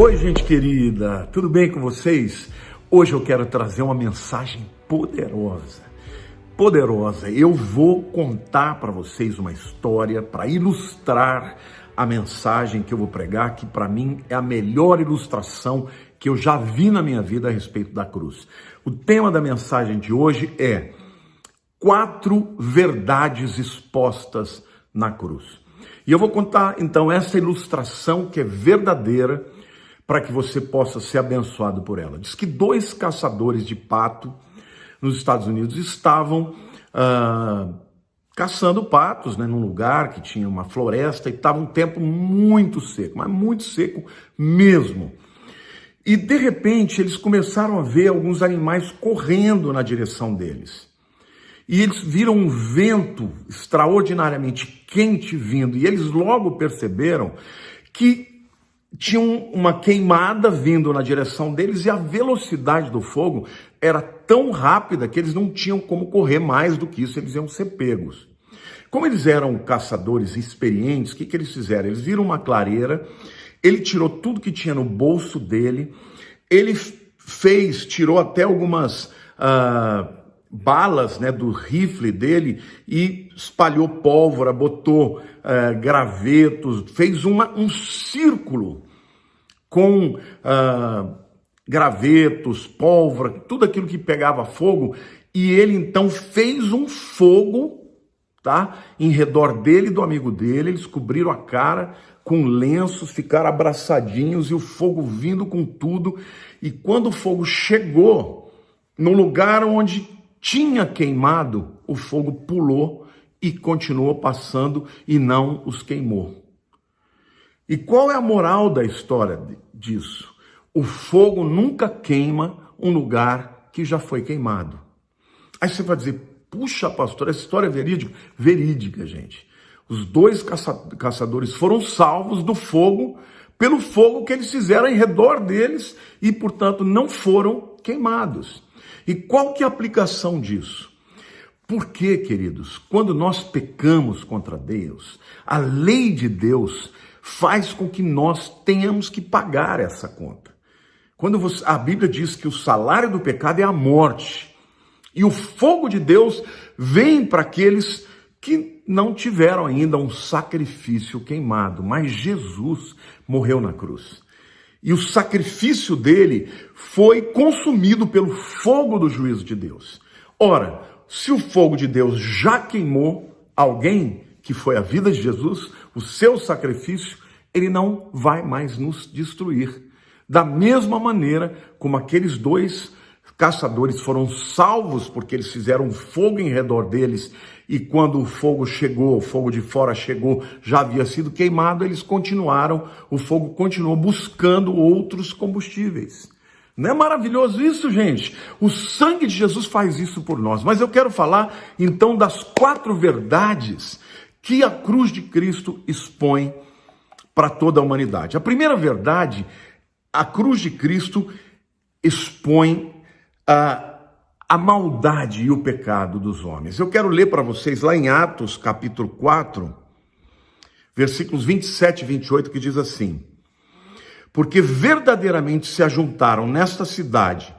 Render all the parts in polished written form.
Oi, gente querida, tudo bem com vocês? Hoje eu quero trazer uma mensagem poderosa. Eu vou contar para vocês uma história para ilustrar a mensagem que eu vou pregar, que para mim é a melhor ilustração que eu já vi na minha vida a respeito da cruz. O tema da mensagem de hoje é 4 verdades expostas na cruz. E eu vou contar então essa ilustração que é verdadeira, para que você possa ser abençoado por ela. Diz que 2 caçadores de pato nos Estados Unidos estavam caçando patos, num lugar que tinha uma floresta e estava um tempo muito seco, mas muito seco mesmo. E de repente eles começaram a ver alguns animais correndo na direção deles. E eles viram um vento extraordinariamente quente vindo, e eles logo perceberam que tinham uma queimada vindo na direção deles e a velocidade do fogo era tão rápida que eles não tinham como correr mais do que isso, eles iam ser pegos. Como eles eram caçadores experientes, o que eles fizeram? Eles viram uma clareira, ele tirou tudo que tinha no bolso dele, ele tirou até algumas balas do rifle dele e espalhou pólvora, botou gravetos, fez um círculo com gravetos, pólvora, tudo aquilo que pegava fogo, e ele então fez um fogo, em redor dele e do amigo dele. Eles cobriram a cara com lenços, ficaram abraçadinhos e o fogo vindo com tudo. E quando o fogo chegou no lugar onde tinha queimado, o fogo pulou e continuou passando e não os queimou. E qual é a moral da história disso? O fogo nunca queima um lugar que já foi queimado. Aí você vai dizer, puxa, pastor, essa história é verídica? Verídica, gente. Os 2 caçadores foram salvos do fogo, pelo fogo que eles fizeram em redor deles e, portanto, não foram queimados. E qual que é a aplicação disso? Porque, queridos, quando nós pecamos contra Deus, a lei de Deus faz com que nós tenhamos que pagar essa conta. A Bíblia diz que o salário do pecado é a morte, e o fogo de Deus vem para aqueles que não tiveram ainda um sacrifício queimado, mas Jesus morreu na cruz. E o sacrifício dele foi consumido pelo fogo do juízo de Deus. Ora, se o fogo de Deus já queimou alguém, que foi a vida de Jesus, o seu sacrifício, ele não vai mais nos destruir. Da mesma maneira como aqueles 2 caçadores foram salvos porque eles fizeram um fogo em redor deles, e quando o fogo chegou, o fogo de fora chegou, já havia sido queimado, o fogo continuou buscando outros combustíveis. Não é maravilhoso isso, gente? O sangue de Jesus faz isso por nós. Mas eu quero falar, então, das 4 verdades que a cruz de Cristo expõe para toda a humanidade. A primeira verdade, a cruz de Cristo expõe a maldade e o pecado dos homens. Eu quero ler para vocês lá em Atos, capítulo 4, versículos 27 e 28, que diz assim: porque verdadeiramente se ajuntaram nesta cidade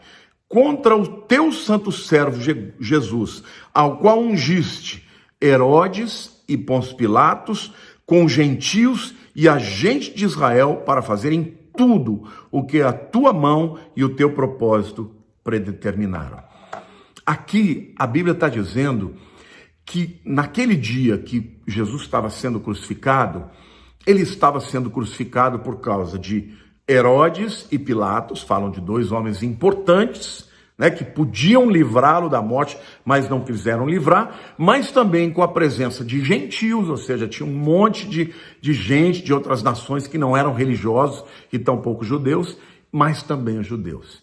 contra o teu santo servo Jesus, ao qual ungiste Herodes e Pôncio Pilatos, com gentios e a gente de Israel, para fazerem tudo o que a tua mão e o teu propósito predeterminaram. Aqui a Bíblia está dizendo que naquele dia que Jesus estava sendo crucificado, ele estava sendo crucificado por causa de Herodes e Pilatos, falam de 2 homens importantes, que podiam livrá-lo da morte, mas não quiseram livrar, mas também com a presença de gentios, ou seja, tinha um monte de gente de outras nações que não eram religiosos e tampouco judeus, mas também os judeus.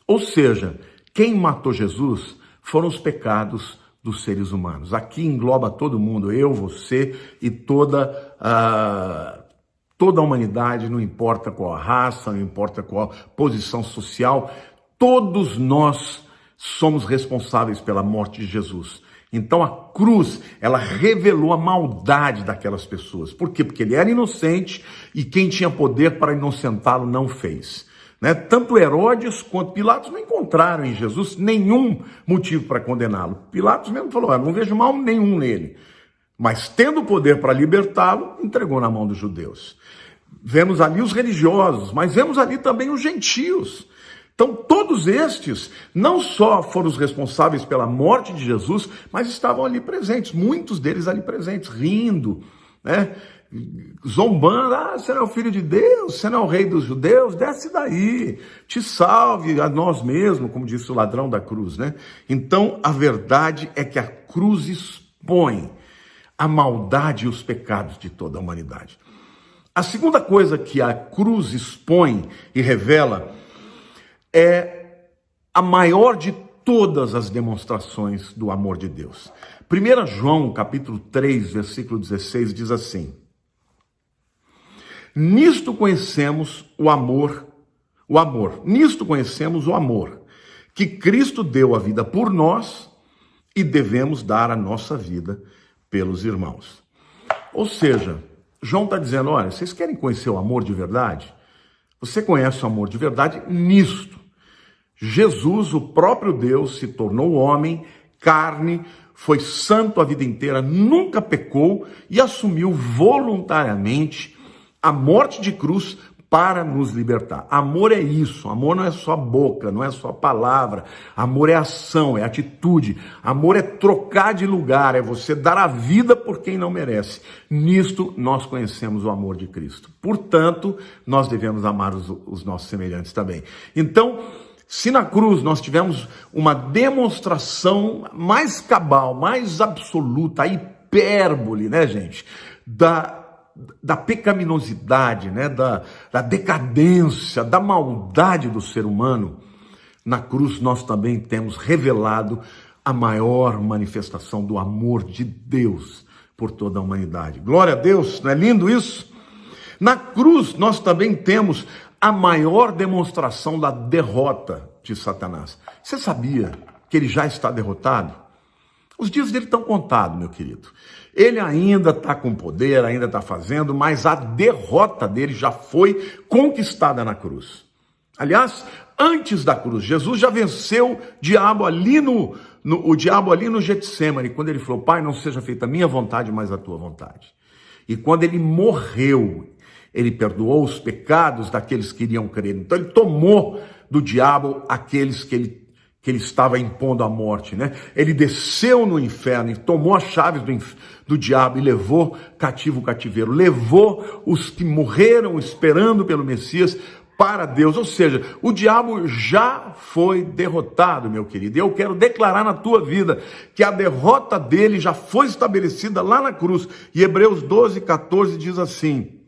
Ou seja, quem matou Jesus foram os pecados dos seres humanos. Aqui engloba todo mundo, eu, você e toda a humanidade, não importa qual a raça, não importa qual a posição social, todos nós somos responsáveis pela morte de Jesus. Então a cruz, ela revelou a maldade daquelas pessoas. Por quê? Porque ele era inocente e quem tinha poder para inocentá-lo não fez. Né? Tanto Herodes quanto Pilatos não encontraram em Jesus nenhum motivo para condená-lo. Pilatos mesmo falou, eu não vejo mal nenhum nele. Mas tendo o poder para libertá-lo, entregou na mão dos judeus. Vemos ali os religiosos, mas vemos ali também os gentios. Então todos estes não só foram os responsáveis pela morte de Jesus, mas estavam ali presentes, muitos deles ali presentes, rindo, né? Zombando, você não é o filho de Deus, você não é o rei dos judeus, desce daí, te salve a nós mesmos, como disse o ladrão da cruz, né? Então a verdade é que a cruz expõe a maldade e os pecados de toda a humanidade. A segunda coisa que a cruz expõe e revela é a maior de todas as demonstrações do amor de Deus. 1 João, capítulo 3, versículo 16, diz assim: nisto conhecemos o amor, nisto conhecemos o amor, que Cristo deu a vida por nós e devemos dar a nossa vida pelos irmãos. Ou seja, João está dizendo, olha, vocês querem conhecer o amor de verdade? Você conhece o amor de verdade nisto. Jesus, o próprio Deus, se tornou homem, carne, foi santo a vida inteira, nunca pecou e assumiu voluntariamente a morte de cruz para nos libertar. Amor é isso, amor não é só boca, não é só palavra, amor é ação, é atitude, amor é trocar de lugar, é você dar a vida por quem não merece. Nisto nós conhecemos o amor de Cristo. Portanto, nós devemos amar os nossos semelhantes também. Então, se na cruz nós tivemos uma demonstração mais cabal, mais absoluta, a hipérbole, né, gente, da pecaminosidade, né, da decadência, da maldade do ser humano, na cruz nós também temos revelado a maior manifestação do amor de Deus por toda a humanidade. Glória a Deus, não é lindo isso? Na cruz nós também temos a maior demonstração da derrota de Satanás. Você sabia que ele já está derrotado? Os dias dele estão contados, meu querido. Ele ainda está com poder, ainda está fazendo, mas a derrota dele já foi conquistada na cruz. Aliás, antes da cruz, Jesus já venceu o diabo ali no Getsemane, quando ele falou, Pai, não seja feita a minha vontade, mas a tua vontade. E quando ele morreu, ele perdoou os pecados daqueles que iriam crer. Então ele tomou do diabo aqueles que ele estava impondo à morte, né? Ele desceu no inferno e tomou as chaves do diabo e levou cativo o cativeiro. Levou os que morreram esperando pelo Messias para Deus. Ou seja, o diabo já foi derrotado, meu querido. E eu quero declarar na tua vida que a derrota dele já foi estabelecida lá na cruz. E Hebreus 12, 14 diz assim: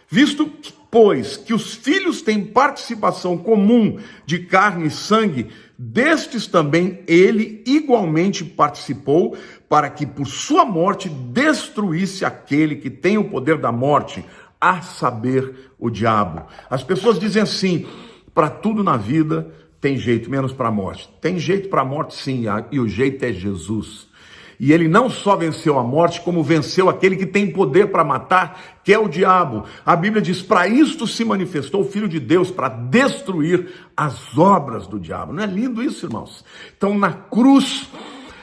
visto que, pois, que os filhos têm participação comum de carne e sangue, destes também ele igualmente participou, para que por sua morte destruísse aquele que tem o poder da morte, a saber, o diabo. As pessoas dizem assim, para tudo na vida tem jeito, menos para a morte. Tem jeito para a morte sim, e o jeito é Jesus. E ele não só venceu a morte, como venceu aquele que tem poder para matar, que é o diabo. A Bíblia diz, para isto se manifestou o Filho de Deus, para destruir as obras do diabo. Não é lindo isso, irmãos? Então, na cruz,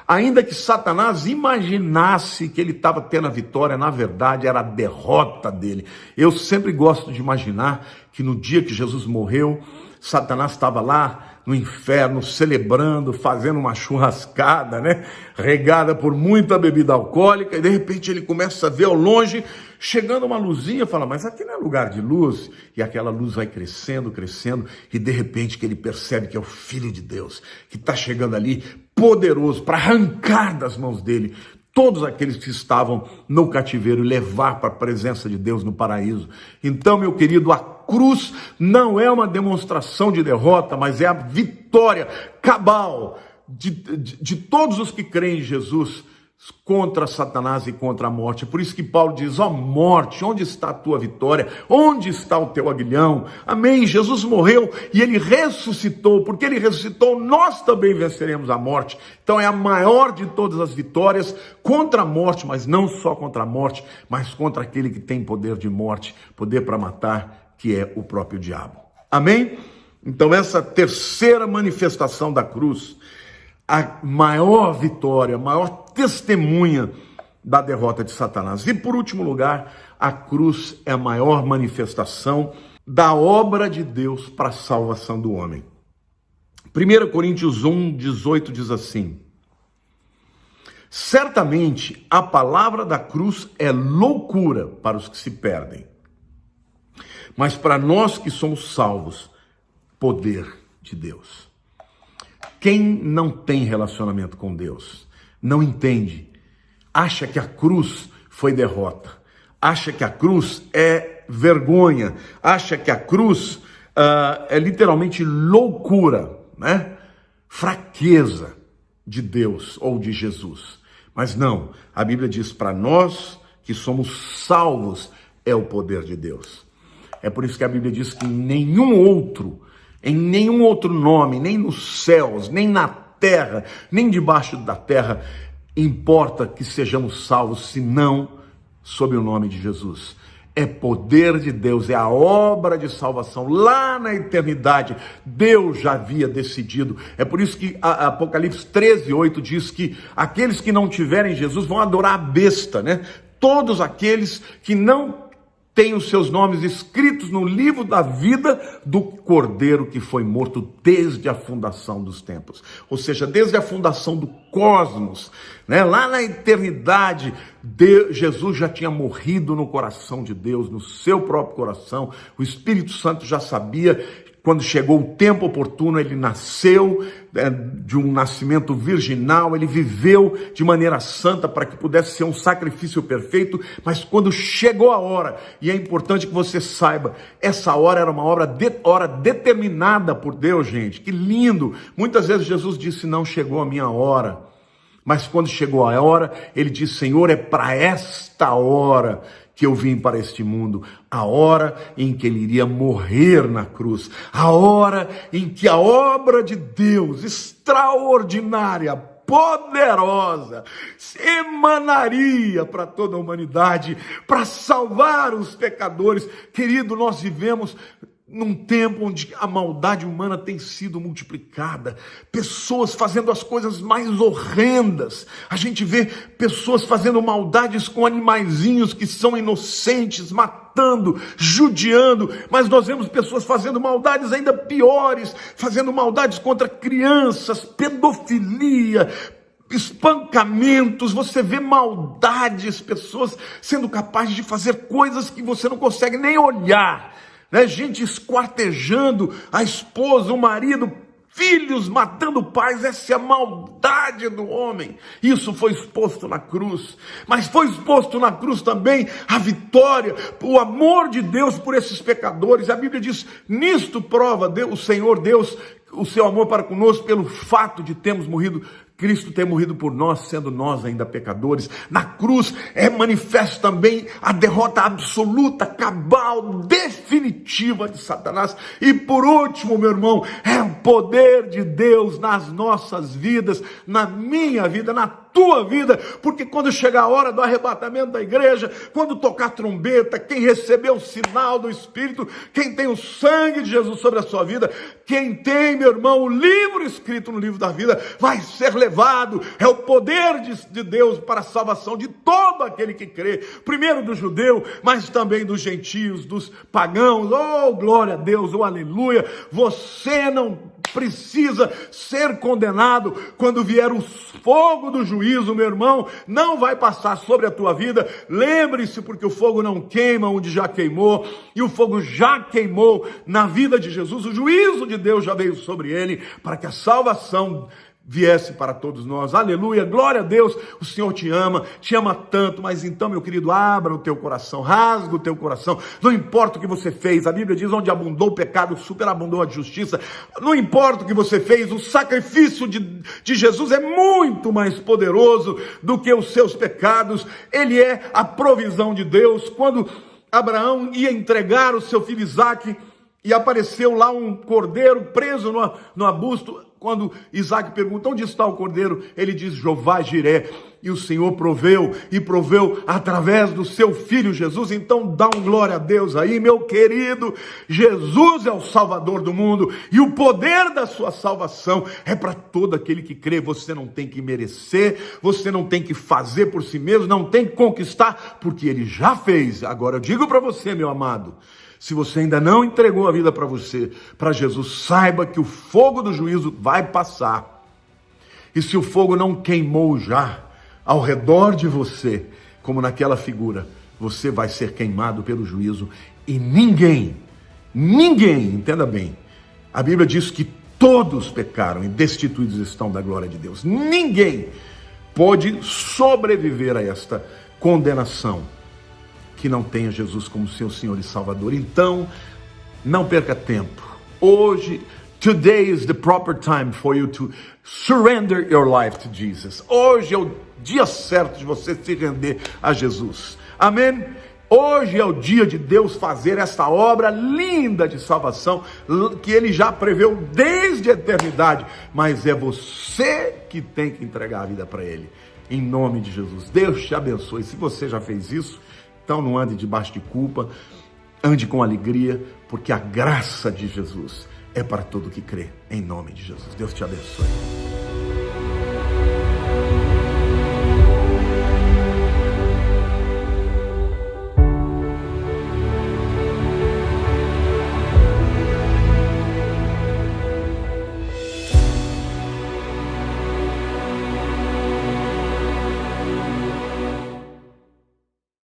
ainda que Satanás imaginasse que ele estava tendo a vitória, na verdade era a derrota dele. Eu sempre gosto de imaginar que no dia que Jesus morreu, Satanás estava lá no inferno, celebrando, fazendo uma churrascada, né? Regada por muita bebida alcoólica, e de repente ele começa a ver ao longe, chegando uma luzinha, fala, mas aqui não é lugar de luz, e aquela luz vai crescendo, crescendo, e de repente que ele percebe que é o Filho de Deus, que está chegando ali, poderoso, para arrancar das mãos dele todos aqueles que estavam no cativeiro e levar para a presença de Deus no paraíso. Então, meu querido, a cruz não é uma demonstração de derrota, mas é a vitória cabal de todos os que creem em Jesus, contra Satanás e contra a morte. Por isso que Paulo diz: ó morte, onde está a tua vitória? Onde está o teu aguilhão? Amém? Jesus morreu e ele ressuscitou. Porque ele ressuscitou, nós também venceremos a morte. Então é a maior de todas as vitórias contra a morte, mas não só contra a morte, mas contra aquele que tem poder de morte, poder para matar, que é o próprio diabo. Amém? Então essa terceira manifestação da cruz, a maior vitória, a maior testemunha da derrota de Satanás. E por último lugar, a cruz é a maior manifestação da obra de Deus para a salvação do homem. 1 Coríntios 1:18 diz assim: certamente a palavra da cruz é loucura para os que se perdem, mas para nós que somos salvos, poder de Deus. Quem não tem relacionamento com Deus, não entende, acha que a cruz foi derrota, acha que a cruz é vergonha, acha que a cruz é literalmente loucura, né? Fraqueza de Deus ou de Jesus. Mas não, a Bíblia diz para nós que somos salvos, é o poder de Deus. É por isso que a Bíblia diz que em nenhum outro nome, nem nos céus, nem na terra, nem debaixo da terra, importa que sejamos salvos, senão sob o nome de Jesus. É poder de Deus, é a obra de salvação. Lá na eternidade, Deus já havia decidido. É por isso que Apocalipse 13:8 diz que aqueles que não tiverem Jesus vão adorar a besta, né? Todos aqueles que não tem os seus nomes escritos no livro da vida do Cordeiro que foi morto desde a fundação dos tempos. Ou seja, desde a fundação do cosmos, né? Lá na eternidade, Jesus já tinha morrido no coração de Deus, no seu próprio coração. O Espírito Santo já sabia. Quando chegou o tempo oportuno, ele nasceu de um nascimento virginal, ele viveu de maneira santa para que pudesse ser um sacrifício perfeito, mas quando chegou a hora, e é importante que você saiba, essa hora era uma hora determinada por Deus, gente, que lindo! Muitas vezes Jesus disse: não chegou a minha hora. Mas quando chegou a hora, ele disse: Senhor, é para esta hora que eu vim para este mundo, a hora em que ele iria morrer na cruz, a hora em que a obra de Deus extraordinária, poderosa, emanaria para toda a humanidade, para salvar os pecadores. Querido, nós vivemos num tempo onde a maldade humana tem sido multiplicada, pessoas fazendo as coisas mais horrendas. A gente vê pessoas fazendo maldades com animaizinhos que são inocentes, matando, judiando, mas nós vemos pessoas fazendo maldades ainda piores, fazendo maldades contra crianças, pedofilia, espancamentos. Você vê maldades, pessoas sendo capazes de fazer coisas que você não consegue nem olhar, né? Gente esquartejando a esposa, o marido, filhos matando pais. Essa é a maldade do homem. Isso foi exposto na cruz, mas foi exposto na cruz também a vitória, o amor de Deus por esses pecadores. A Bíblia diz: nisto prova o Senhor Deus o seu amor para conosco, pelo fato de termos morrido, Cristo ter morrido por nós, sendo nós ainda pecadores. Na cruz é manifesto também a derrota absoluta, cabal, definitiva de Satanás. E por último, meu irmão, é o poder de Deus nas nossas vidas, na minha vida, na tua vida, porque quando chegar a hora do arrebatamento da igreja, quando tocar trombeta, quem recebeu o sinal do Espírito, quem tem o sangue de Jesus sobre a sua vida, quem tem, meu irmão, o livro escrito no livro da vida, vai ser levado. É o poder de Deus para a salvação de todo aquele que crê, primeiro do judeu, mas também dos gentios, dos pagãos. Oh, glória a Deus, oh, aleluia. Você não precisa ser condenado. Quando vier o fogo do juízo, meu irmão, não vai passar sobre a tua vida. Lembre-se, porque o fogo não queima onde já queimou, e o fogo já queimou na vida de Jesus. O juízo de Deus já veio sobre ele, para que a salvação viesse para todos nós. Aleluia, glória a Deus, o Senhor te ama tanto, mas então, meu querido, abra o teu coração, rasga o teu coração, não importa o que você fez, a Bíblia diz, onde abundou o pecado, superabundou a justiça, não importa o que você fez, o sacrifício de Jesus é muito mais poderoso do que os seus pecados, ele é a provisão de Deus. Quando Abraão ia entregar o seu filho Isaque, e apareceu lá um cordeiro preso no arbusto. Quando Isaque pergunta, onde está o cordeiro? Ele diz, Jeová Jiré. E o Senhor proveu, e proveu através do seu filho Jesus. Então dá um glória a Deus aí, meu querido. Jesus é o Salvador do mundo, e o poder da sua salvação é para todo aquele que crê. Você não tem que merecer, você não tem que fazer por si mesmo, não tem que conquistar, porque ele já fez. Agora eu digo para você, meu amado, se você ainda não entregou a vida para Jesus, saiba que o fogo do juízo vai passar. E se o fogo não queimou já ao redor de você, como naquela figura, você vai ser queimado pelo juízo. E ninguém, entenda bem, a Bíblia diz que todos pecaram e destituídos estão da glória de Deus. Ninguém pode sobreviver a esta condenação que não tenha Jesus como seu Senhor e Salvador. Então, não perca tempo. Hoje, today is the proper time for you to surrender your life to Jesus. Hoje é o dia certo de você se render a Jesus. Amém? Hoje é o dia de Deus fazer essa obra linda de salvação que Ele já preveu desde a eternidade. Mas é você que tem que entregar a vida para Ele. Em nome de Jesus. Deus te abençoe. Se você já fez isso, então não ande debaixo de culpa, ande com alegria, porque a graça de Jesus é para todo que crê, em nome de Jesus. Deus te abençoe.